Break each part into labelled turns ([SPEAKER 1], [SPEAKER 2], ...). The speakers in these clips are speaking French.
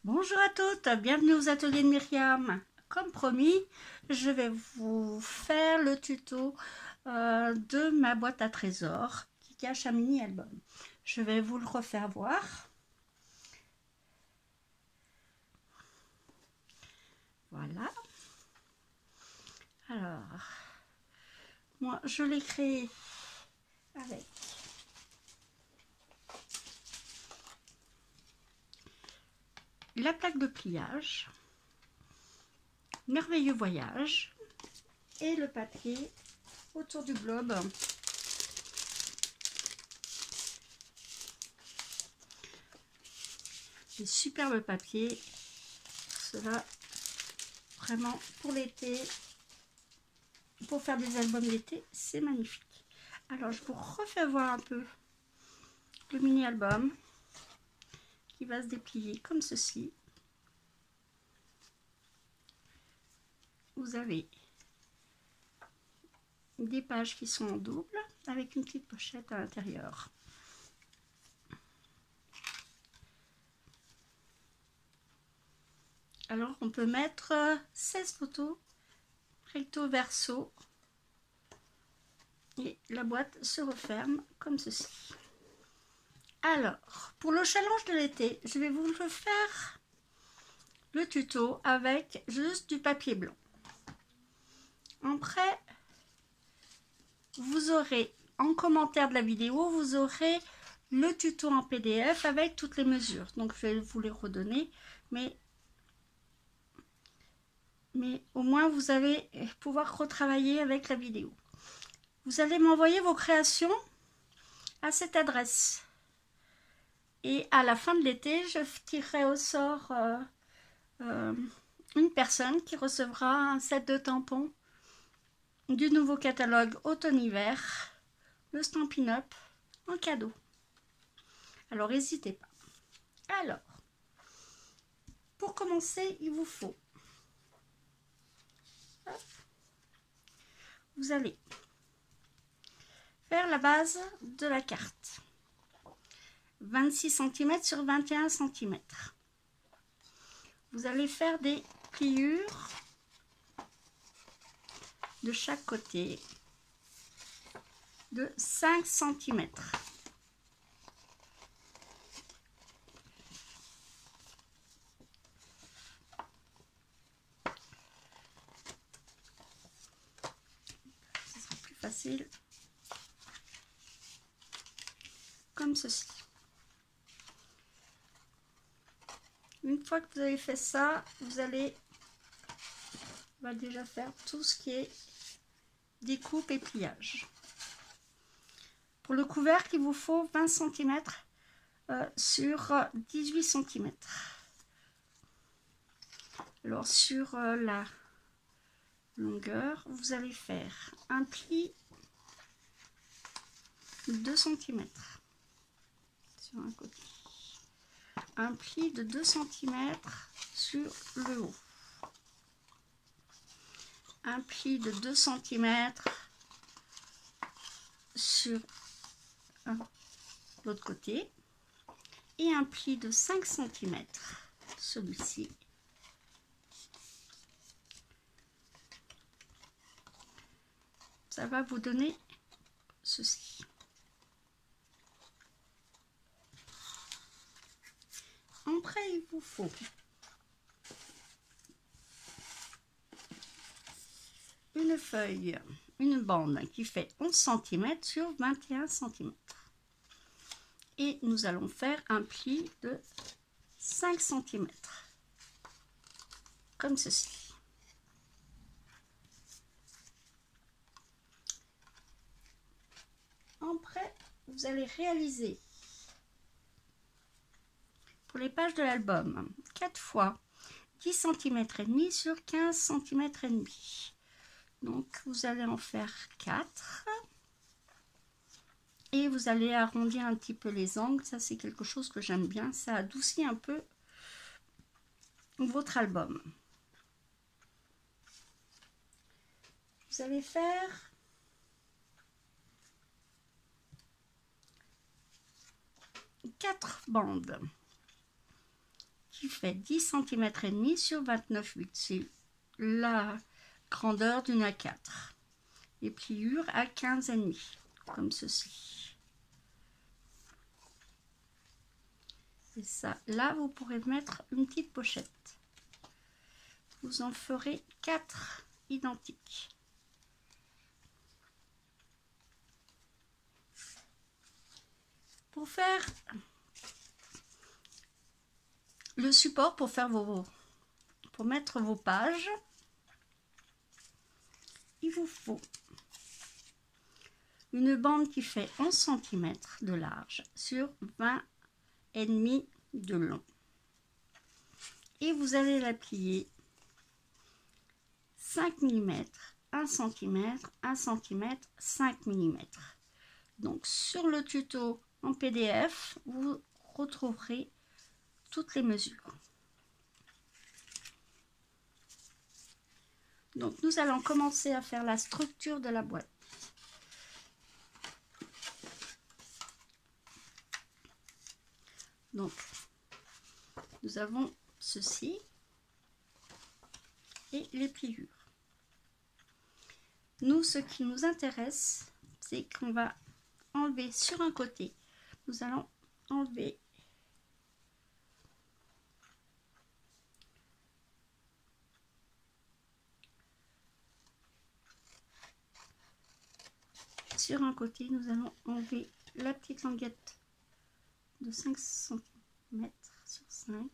[SPEAKER 1] Bonjour à toutes, bienvenue aux ateliers de Myriam. Comme promis, je vais vous faire le tuto de ma boîte à trésors qui cache un mini album. Je vais vous le refaire voir. Voilà. Alors, moi je l'ai créé avec la plaque de pliage, Merveilleux Voyage et le papier autour du globe. Des superbes papiers, cela vraiment pour l'été, pour faire des albums d'été, c'est magnifique. Alors je vous refais voir un peu le mini album qui va se déplier comme ceci. Vous avez des pages qui sont en double avec une petite pochette à l'intérieur. Alors on peut mettre 16 photos recto verso et la boîte se referme comme ceci. Alors pour le challenge de l'été, je vais vous le faire le tuto avec juste du papier blanc. Après, vous aurez en commentaire de la vidéo, vous aurez le tuto en PDF avec toutes les mesures. Donc je vais vous les redonner, mais au moins vous allez pouvoir retravailler avec la vidéo. Vous allez m'envoyer vos créations à cette adresse. Et à la fin de l'été, je tirerai au sort une personne qui recevra un set de tampons du nouveau catalogue automne-hiver, le Stampin' Up, en cadeau. Alors n'hésitez pas. Alors, pour commencer, il vous faut, hop, vous allez faire la base de la carte, 26 cm sur 21 cm. Vous allez faire des pliures de chaque côté de 5 cm. Ce sera plus facile comme ceci. Une fois que vous avez fait ça, vous allez déjà faire tout ce qui est découpe et pliage. Pour le couvercle, il vous faut 20 cm sur 18 cm. Alors sur la longueur, vous allez faire un pli de 2 cm sur un côté, un pli de 2 cm sur le haut, un pli de 2 cm sur l'autre côté et un pli de 5 cm, celui-ci. Ça va vous donner ceci. Après, il vous faut une feuille, une bande qui fait 11 cm sur 21 cm. Et nous allons faire un pli de 5 cm, comme ceci. Après, vous allez réaliser pour les pages de l'album 4 fois 10 cm et demi sur 15 cm et demi. Donc vous allez en faire 4 et vous allez arrondir un petit peu les angles. Ça, c'est quelque chose que j'aime bien, ça adoucit un peu votre album. Vous allez faire 4 bandes qui fait 10 cm et demi sur 29,8. C'est la grandeur d'une A4. Les pliures à 15,5, comme ceci. Et ça, là, vous pourrez mettre une petite pochette. Vous en ferez 4 identiques. Pour faire le support, pour mettre vos pages, il vous faut une bande qui fait 11 cm de large sur 20,5 de long. Et vous allez la plier 5 mm, 1 cm, 1 cm, 5 mm. Donc sur le tuto en PDF, vous retrouverez toutes les mesures. Donc nous allons commencer à faire la structure de la boîte. Donc nous avons ceci et les pliures. Nous, ce qui nous intéresse, c'est qu'on va enlever sur un côté. Nous allons enlever sur un côté, nous allons enlever la petite languette de 5 cm sur 5.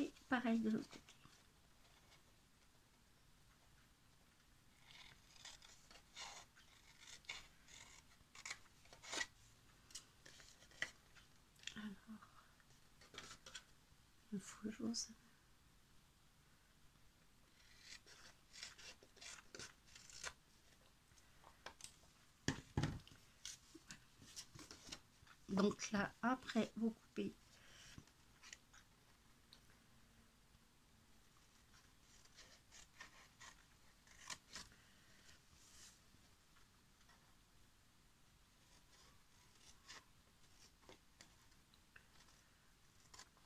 [SPEAKER 1] Et pareil de l'autre côté. Alors, il faut jouer ça. Donc là, après, vous coupez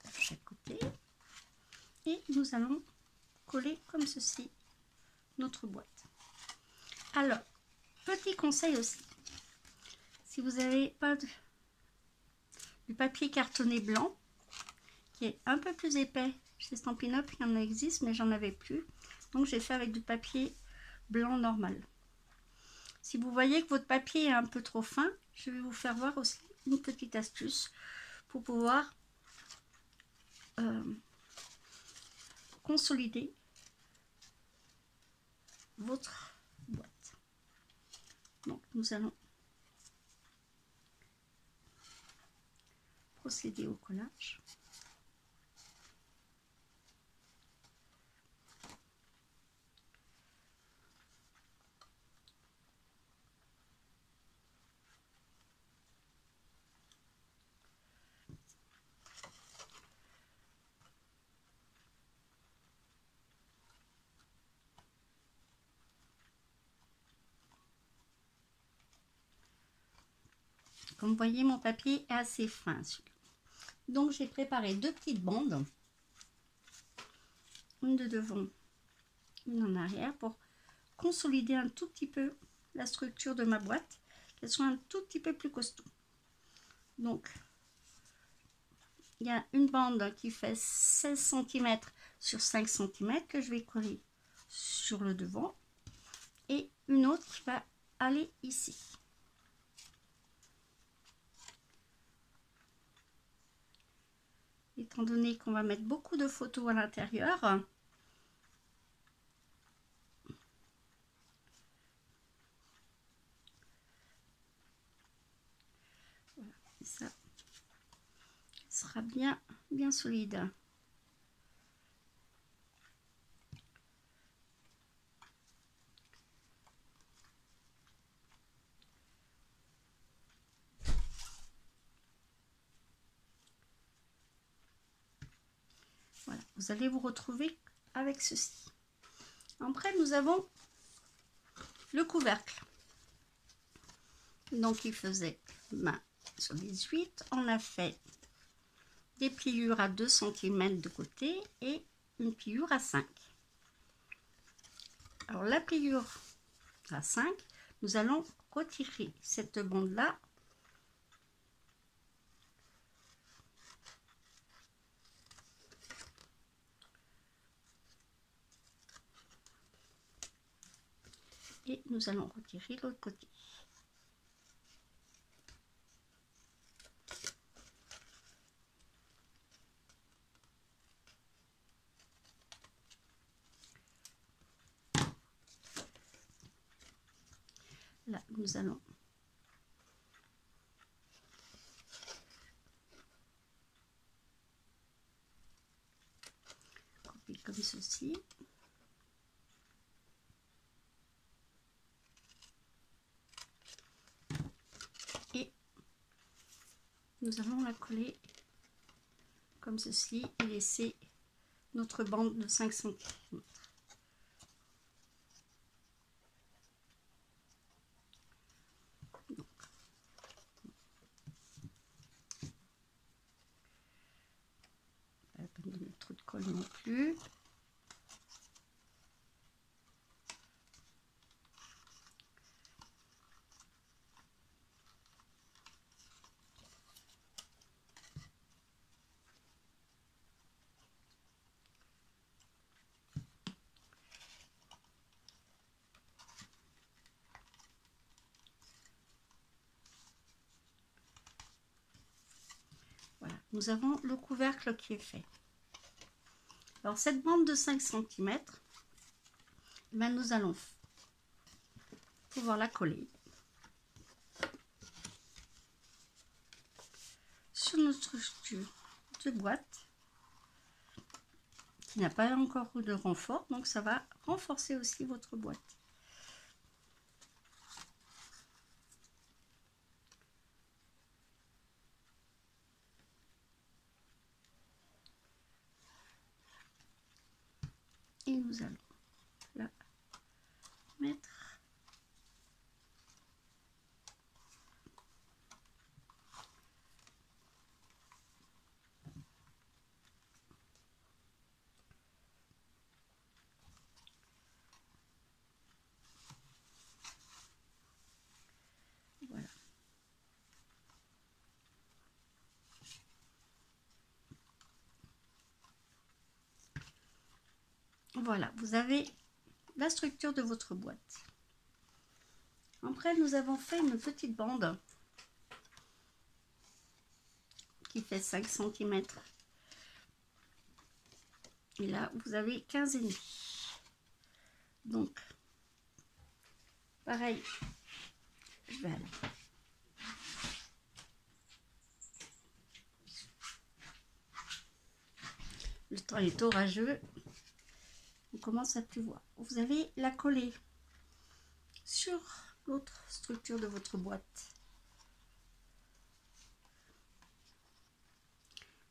[SPEAKER 1] de chaque côté et nous allons coller comme ceci notre boîte. Alors, petit conseil aussi, si vous n'avez pas du papier cartonné blanc qui est un peu plus épais chez Stampin' Up, il y en existe mais j'en avais plus, donc j'ai fait avec du papier blanc normal. Si vous voyez que votre papier est un peu trop fin, je vais vous faire voir aussi une petite astuce pour pouvoir consolider votre boîte. Donc nous allons procéder au collage. Comme vous voyez, mon papier est assez fin. Donc j'ai préparé deux petites bandes, une de devant, une en arrière, pour consolider un tout petit peu la structure de ma boîte, qu'elle soit un tout petit peu plus costaud. Donc il y a une bande qui fait 16 cm sur 5 cm que je vais coller sur le devant et une autre qui va aller ici. Étant donné qu'on va mettre beaucoup de photos à l'intérieur, voilà, ça sera bien solide. Voilà, vous allez vous retrouver avec ceci. Après, nous avons le couvercle. Donc il faisait main sur 18. On a fait des pliures à 2 cm de côté et une pliure à 5. Alors la pliure à 5, nous allons retirer cette bande là et nous allons retirer l'autre côté. Là, nous allons couper comme ceci. Et nous allons la coller comme ceci et laisser notre bande de 5 cm. Pas la peine de mettre trop de colle non plus. Voilà, nous avons le couvercle qui est fait. Alors cette bande de 5 cm, ben nous allons pouvoir la coller sur notre structure de boîte qui n'a pas encore eu de renfort, donc ça va renforcer aussi votre boîte. Et nous allons la mettre voilà. Voilà, vous avez la structure de votre boîte. Après, nous avons fait une petite bande qui fait 5 cm. Et là, vous avez 15,5. Donc, pareil, je vais aller. Le temps est orageux. On commence à pleuvoir. Vous allez la coller sur l'autre structure de votre boîte.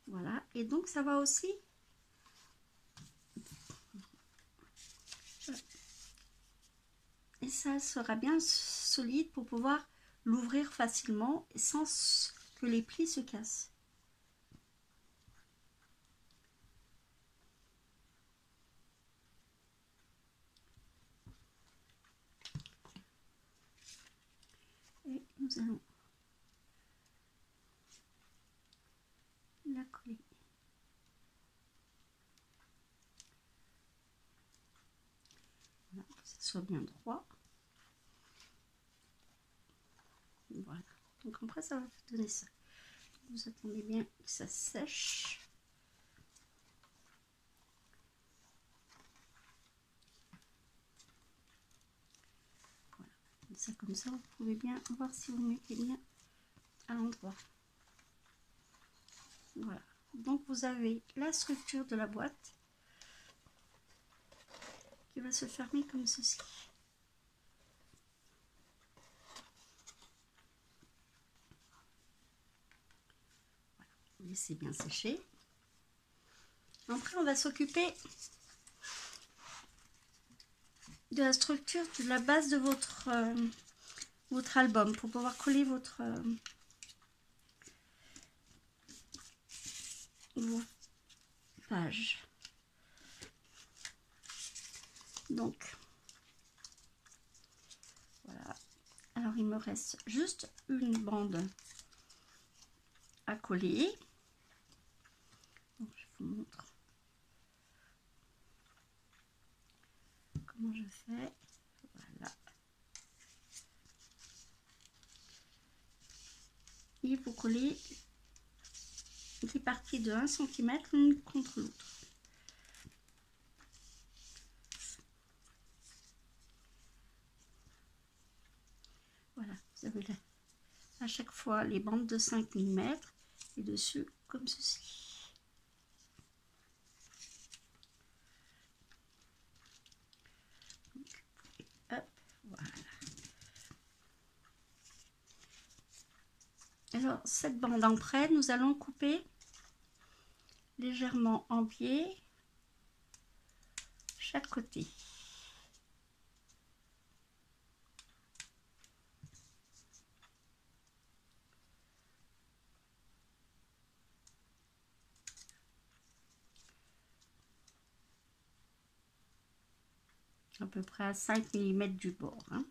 [SPEAKER 1] Voilà. Et donc, ça va aussi... Et ça sera bien solide pour pouvoir l'ouvrir facilement sans que les plis se cassent. Et nous allons la coller. Voilà, que ça soit bien droit. Voilà. Donc après, ça va vous donner ça. Vous attendez bien que ça sèche. Voilà. Ça comme ça, vous pouvez bien voir si vous mettez bien à l'endroit. Voilà. Donc vous avez la structure de la boîte qui va se fermer comme ceci. Voilà. Laissez bien sécher. Après, on va s'occuper de la structure de la base de votre album pour pouvoir coller vos pages. Donc voilà. Alors il me reste juste une bande à coller. Donc, je vous montre comment je fais. Voilà. Et vous collez des parties de 1 cm l'une contre l'autre. Voilà, vous avez là, à chaque fois les bandes de 5 mm et dessus comme ceci. Donc, hop, voilà. Alors cette bande en près, nous allons couper légèrement en biais chaque côté. À peu près à 5 mm du bord. Hein.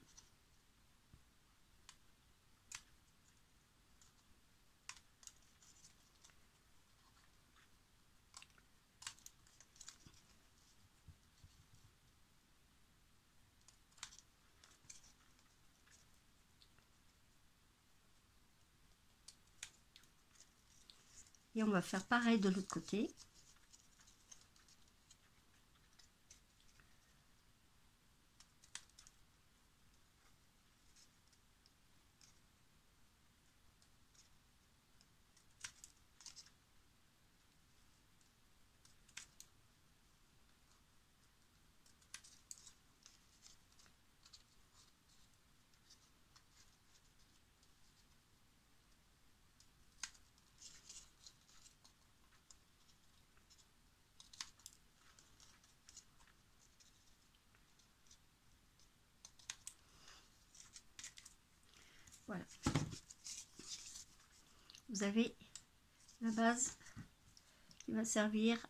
[SPEAKER 1] Et on va faire pareil de l'autre côté. Voilà. Vous avez la base qui va servir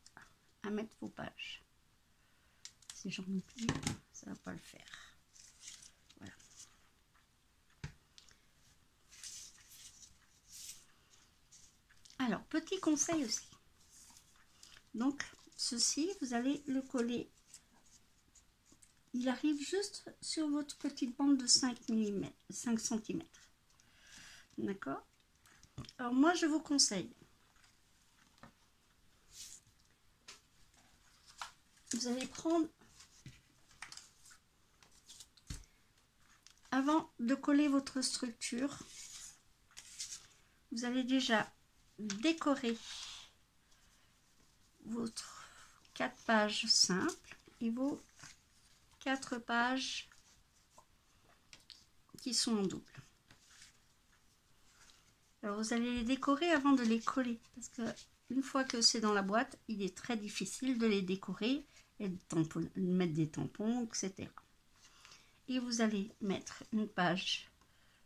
[SPEAKER 1] à mettre vos pages. Si j'en oublie, ça ne va pas le faire. Voilà. Alors, petit conseil aussi. Donc, ceci, vous allez le coller. Il arrive juste sur votre petite bande de 5 cm. D'accord? Alors, moi, je vous conseille. Vous allez prendre, avant de coller votre structure, vous allez déjà décorer votre 4 pages simples et vos 4 pages qui sont en double. Alors vous allez les décorer avant de les coller parce que une fois que c'est dans la boîte, il est très difficile de les décorer et de mettre des tampons, etc. Et vous allez mettre une page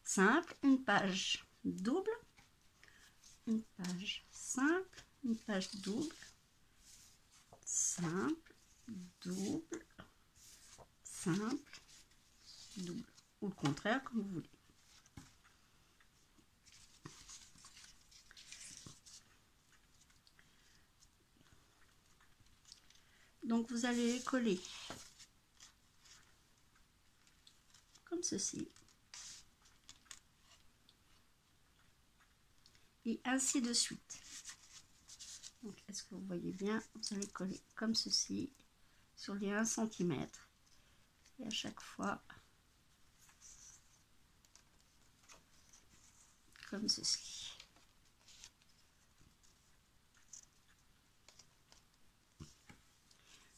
[SPEAKER 1] simple, une page double, une page simple, une page double, simple, double, simple, double, ou le contraire comme vous voulez. Donc vous allez les coller comme ceci. Et ainsi de suite. Donc est-ce que vous voyez bien? Vous allez coller comme ceci sur les 1 cm. Et à chaque fois, comme ceci.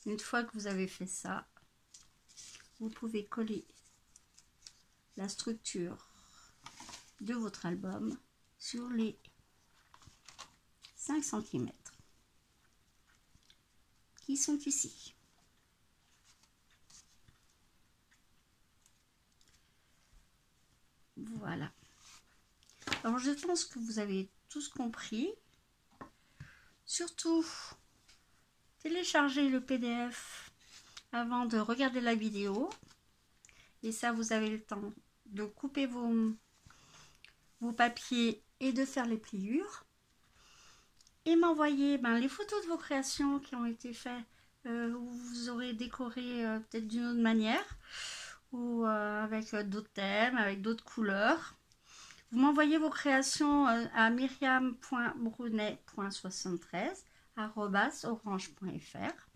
[SPEAKER 1] Une fois que vous avez fait ça, vous pouvez coller la structure de votre album sur les 5 cm qui sont ici. Voilà. Alors je pense que vous avez tous compris. Surtout, téléchargez le PDF avant de regarder la vidéo. Et ça, vous avez le temps de couper vos papiers et de faire les pliures. Et m'envoyer les photos de vos créations qui ont été faites, où vous aurez décoré peut-être d'une autre manière, ou avec d'autres thèmes, avec d'autres couleurs. Vous m'envoyez vos créations à myriam.brunet.73@orange.fr.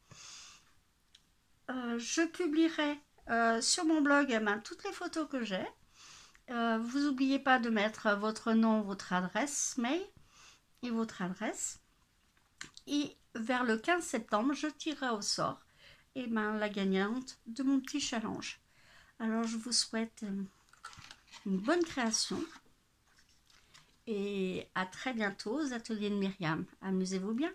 [SPEAKER 1] Je publierai sur mon blog toutes les photos que j'ai. Vous n'oubliez pas de mettre votre nom, votre adresse mail et votre adresse. Et vers le 15 septembre, je tirerai au sort la gagnante de mon petit challenge. Alors, je vous souhaite une bonne création et à très bientôt aux ateliers de Myriam. Amusez-vous bien.